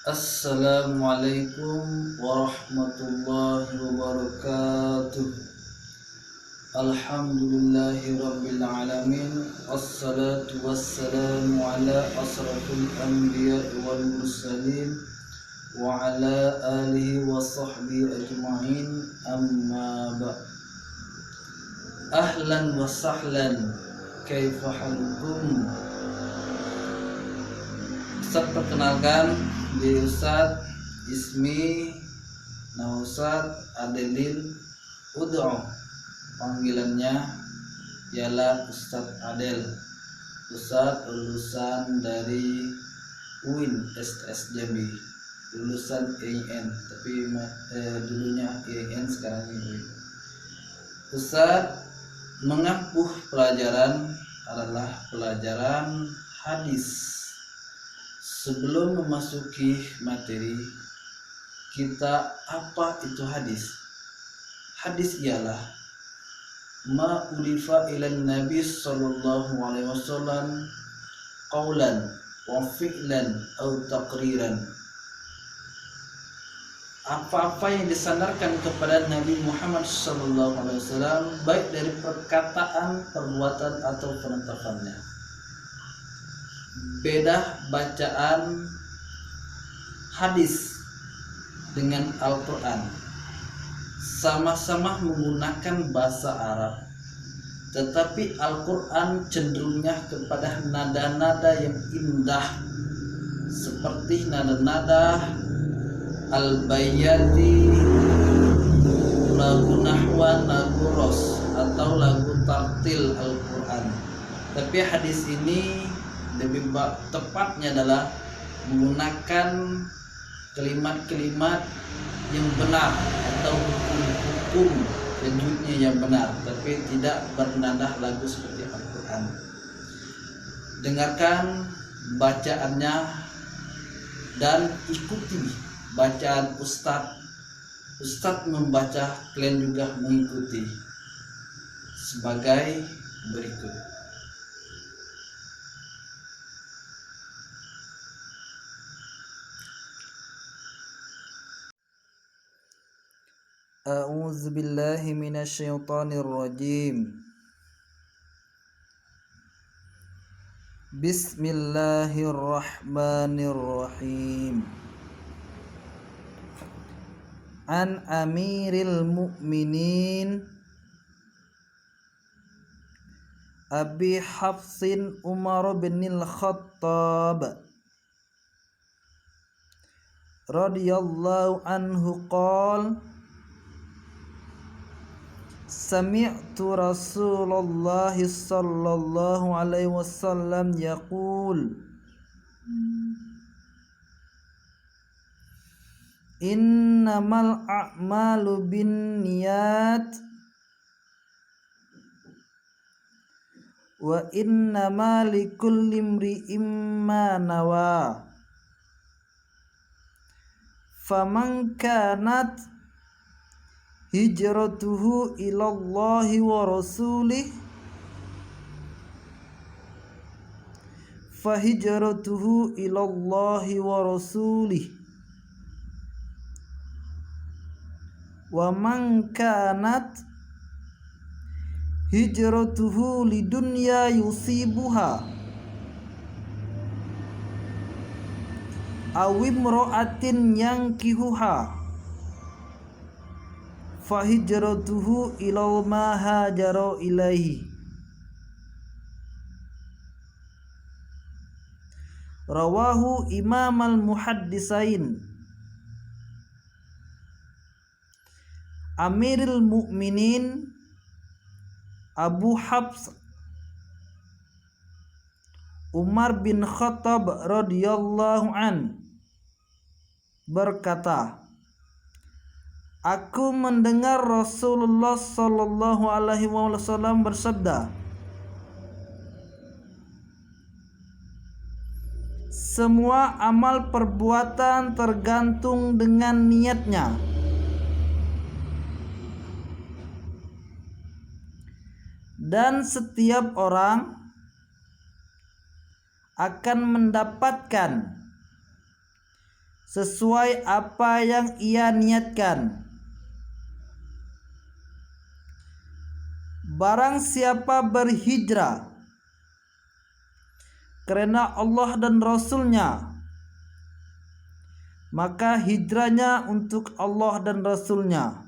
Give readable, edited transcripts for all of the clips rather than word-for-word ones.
Assalamualaikum warahmatullahi wabarakatuh. Alhamdulillahirabbil alamin. Wassalatu wassalamu ala asrafil anbiya'i wal mursalin wa ala alihi wa sahbihi ajma'in. Amma ba'd. Ahlan wa sahlan. Kaifa halukum? Ustaz, perkenalkan diri Ustaz, ismi Nausad Adelin Ud'u. Panggilannya ialah Ustaz Adel. Ustaz lulusan dari UIN STS Jambi, lulusan EIN, tapi dulunya EIN, sekarang ini UIN. Ustaz mengampuh pelajaran adalah pelajaran hadis. Sebelum memasuki materi kita, apa itu hadis? Hadis ialah ma udifa ilan nabi sallallahu alaihi wasallam qaulan wa fi'lan atau taqriran. Apa-apa yang disandarkan kepada Nabi Muhammad sallallahu alaihi wasallam, baik dari perkataan, perbuatan atau penetapannya. Beda bacaan hadis dengan Al-Quran. Sama-sama menggunakan bahasa Arab, tetapi Al-Quran cenderungnya kepada nada-nada yang indah, seperti nada-nada Al-Bayyati, lagu Nahwa, lagu Ros, atau lagu tartil Al-Quran. Tapi hadis ini lebih tepatnya adalah menggunakan kalimat-kalimat yang benar atau hukum wujudnya yang benar, tapi tidak bernada lagu seperti Al-Quran. Dengarkan bacaannya dan ikuti bacaan Ustadz. Ustadz membaca, kalian juga mengikuti sebagai berikut. A'udzu billahi minasyaitonir rajim. Bismillahirrahmanirrahim. An Amiril Mu'minin Abi Hafsin Umar bin Al-Khattab radhiyallahu anhu qala Sami'tu Rasulullah sallallahu alaihi wasallam yaqul innamal a'malu binniyat wa innamal likulli imri'in ma nawa faman kanat hijratuhu ilallahi wa rasulih fahijratuhu ilallahi wa rasulih wa man kanat hijratuhu lidunya yusibuha aw imra'atin yankihuha fahijratuhu ila ma hajara ilaihi. Rawahu Imam al-Muhaddisain Amirul Mukminin Abu Hafs Umar bin Khattab radhiyallahu an berkata, aku mendengar Rasulullah sallallahu alaihi wasallam bersabda, semua amal perbuatan tergantung dengan niatnya. Dan setiap orang akan mendapatkan sesuai apa yang ia niatkan. Barang siapa berhijrah karena Allah dan Rasul-Nya, maka hijrahnya untuk Allah dan Rasul-Nya.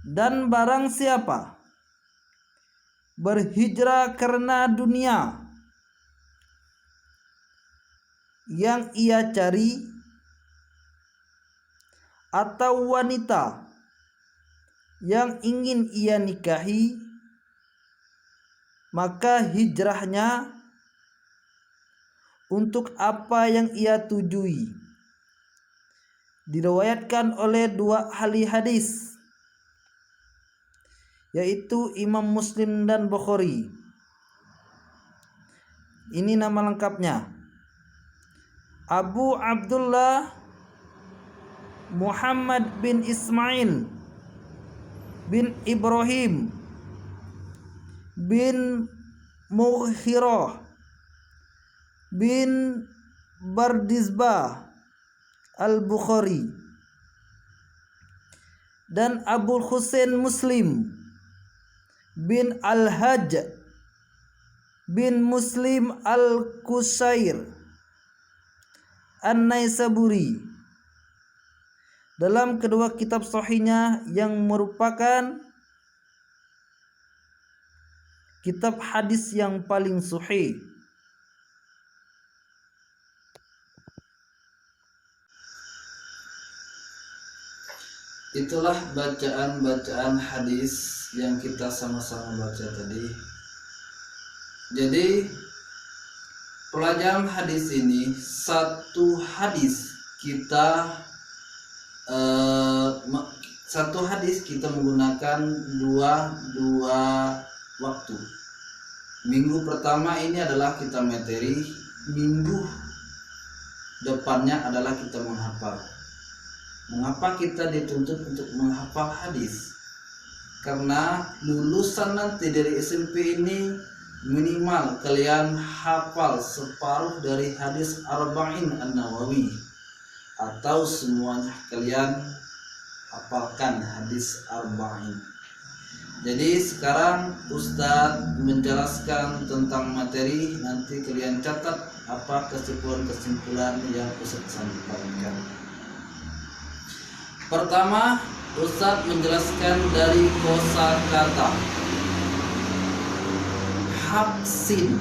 Dan barang siapa berhijrah karena dunia yang ia cari atau wanita yang ingin ia nikahi, maka hijrahnya untuk apa yang ia tujui. Diriwayatkan oleh dua ahli hadis, yaitu Imam Muslim dan Bukhari. Ini nama lengkapnya: Abu Abdullah Muhammad bin Ismail bin Ibrahim bin Mughirah bin Bardizbah Al-Bukhari, dan Abu Husain Muslim bin Al-Hajj bin Muslim Al-Qusair An-Naisaburi dalam kedua kitab sahihnya yang merupakan kitab hadis yang paling sahih. Itulah bacaan-bacaan hadis yang kita sama-sama baca tadi. Jadi pelajaran hadis ini, satu hadis kita menggunakan dua waktu. Minggu pertama ini adalah kita materi, minggu depannya adalah kita menghafal. Mengapa kita dituntut untuk menghafal hadis? Karena lulusan nanti dari SMP ini minimal kalian hafal separuh dari hadis Arba'in An-Nawawi, atau semuanya kalian hafalkan hadis Arba'in. Jadi sekarang Ustadz menjelaskan tentang materi, nanti kalian catat apa kesimpulan-kesimpulan yang Ustadz sampaikan. Pertama, Ustadz menjelaskan dari kosakata Habsin,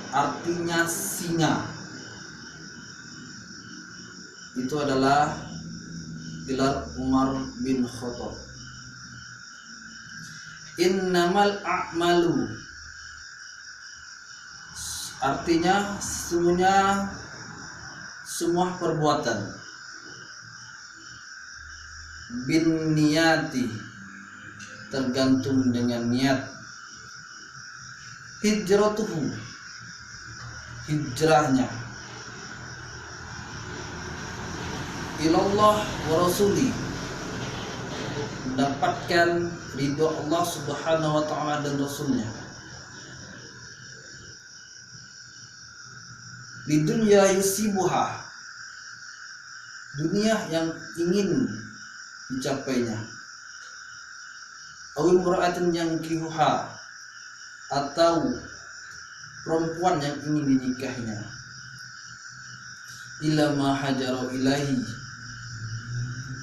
artinya singa. Itu adalah gelar Umar bin Khattab. Innamal a'malu, artinya semua perbuatan. Bin niyati, tergantung dengan niat. Hijratuhu, hijrahnya. Ilallah wa rasuli, mendapatkan ridho Allah Subhanahu wa ta'ala dan Rasulnya. Di dunia yusibuha, dunia yang ingin dicapainya. Awil mura'atin yang kihuha, atau perempuan yang ingin dinikahinya. Ila ma hajaru ilahi,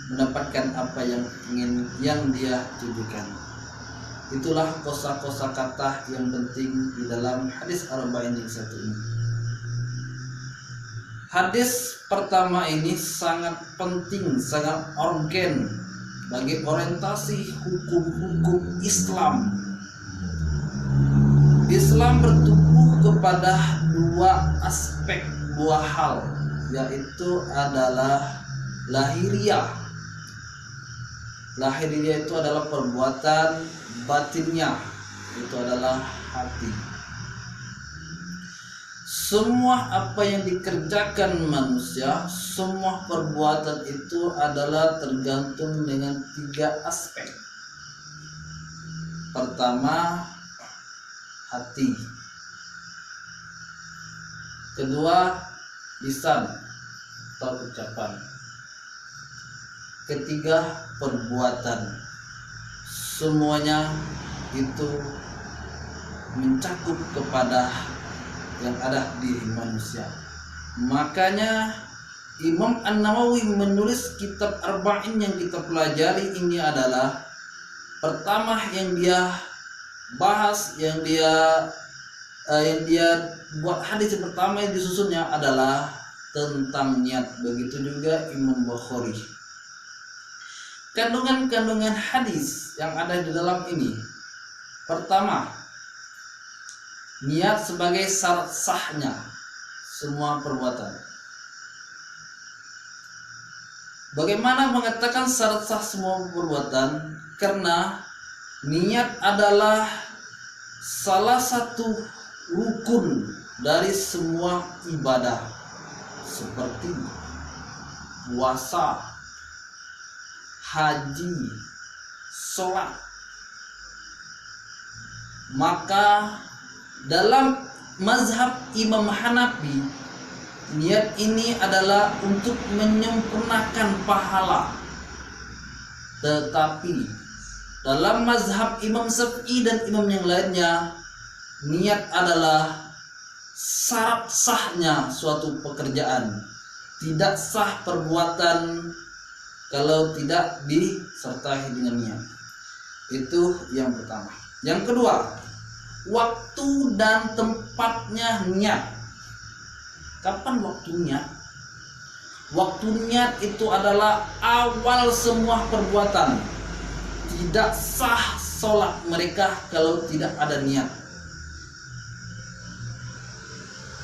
mendapatkan apa yang dia tujukan. Itulah kosa-kosa kata yang penting di dalam hadis Arba'in yang satu ini. Hadis pertama ini sangat penting, sangat organ bagi orientasi hukum-hukum Islam. Islam bertumbuh kepada dua aspek, dua hal, yaitu adalah lahiriah. Lahiriah itu adalah perbuatan, batinnya itu adalah hati. Semua apa yang dikerjakan manusia, semua perbuatan itu adalah tergantung dengan tiga aspek. Pertama, hati. kedua lisan atau ucapan, ketiga perbuatan. Semuanya itu mencakup kepada yang ada di diri manusia. Makanya Imam An-Nawawi menulis kitab Arba'in yang kita pelajari ini adalah pertama yang dia bahas, yang dia buat hadis pertama yang disusunnya adalah tentang niat. Begitu juga Imam Bukhari. Kandungan-kandungan hadis yang ada di dalam ini, pertama, niat sebagai syarat sahnya semua perbuatan. Bagaimana mengatakan syarat sah semua perbuatan? Karena niat adalah salah satu rukun dari semua ibadah, seperti puasa, haji, sholat. Maka dalam mazhab Imam Hanafi, niat ini adalah untuk menyempurnakan pahala. Tetapi dalam mazhab Imam Syafi'i dan imam yang lainnya, niat adalah syarat sahnya suatu pekerjaan. Tidak sah perbuatan kalau tidak disertai dengan niat. Itu yang pertama. Yang kedua, waktu dan tempatnya niat. Kapan waktunya? Waktu niat itu adalah awal semua perbuatan. Tidak sah sholat mereka kalau tidak ada niat.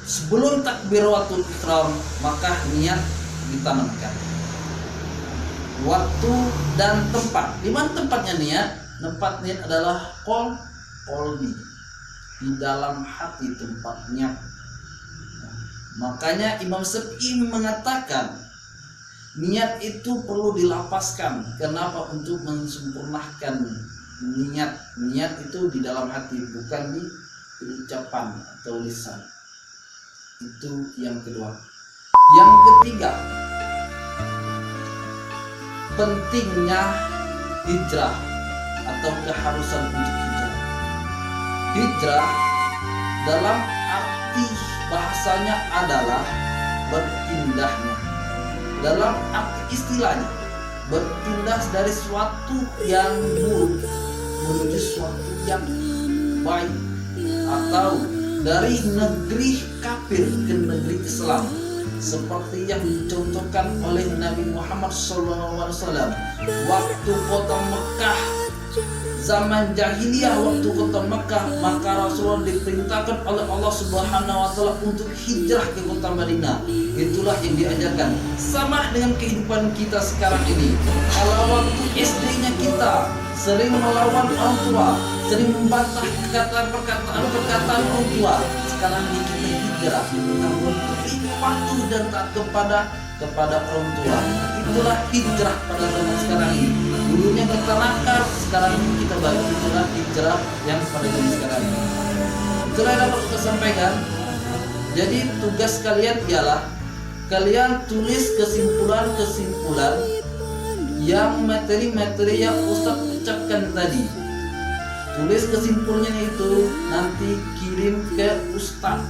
Sebelum takbiratul ihram maka niat ditanamkan. Waktu dan tempat. Di mana tempatnya niat? Tempat niat adalah qalbi, di dalam hati tempat niat. Makanya Imam Syafi'i mengatakan niat itu perlu dilapaskan. Kenapa? Untuk mensempurnakan niat. Niat itu di dalam hati, bukan di ucapan atau lisan. Itu yang kedua. Yang ketiga, pentingnya hijrah atau keharusan untuk hijrah. Hijrah dalam arti bahasanya adalah berpindahnya. Dalam arti istilahnya, berpindah dari suatu yang buruk menuju suatu yang baik, atau dari negeri kafir ke negeri Islam, seperti yang dicontohkan oleh Nabi Muhammad SAW. Waktu kota Mekah zaman jahiliyah, waktu kota Mekah, maka Rasulullah diperintahkan oleh Allah Subhanahu wa taala untuk hijrah ke kota Madinah. Itulah yang diajarkan. Sama dengan kehidupan kita sekarang ini. Kalau waktu SD-nya kita sering melawan orang tua, sering membantah perkataan orang tua, sekarang ini kita hijrah, kita memberi patuh dan taat kepada orang tua. Itulah hijrah pada zaman sekarang ini. Dulunya kita nakal, sekarang ini kita balik. Itulah hijrah yang pada zaman sekarang ini. Itulah yang dapat saya sampaikan. Jadi tugas kalian ialah kalian tulis kesimpulan-kesimpulan yang materi-materi yang Ustaz ucapkan tadi. Tulis kesimpulannya itu, nanti kirim ke Ustaz.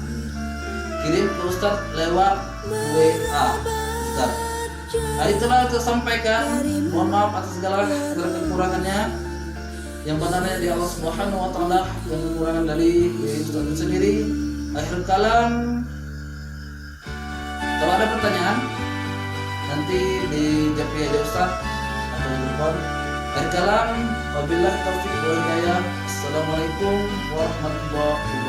Kirim ke Ustaz lewat WA Ustaz. Nah, itulah yang saya sampaikan. Mohon maaf atas segala kekurangannya. Yang benarnya di Allah Subhanahu wa taala, yang kekurangan dari Ustaz sendiri. Akhir kalam, kalau ada pertanyaan nanti dijawab aja Ustaz atau telepon. Akhir kalam, wabillahi taufiq wal hidayah. Assalamualaikum warahmatullahi wabarakatuh.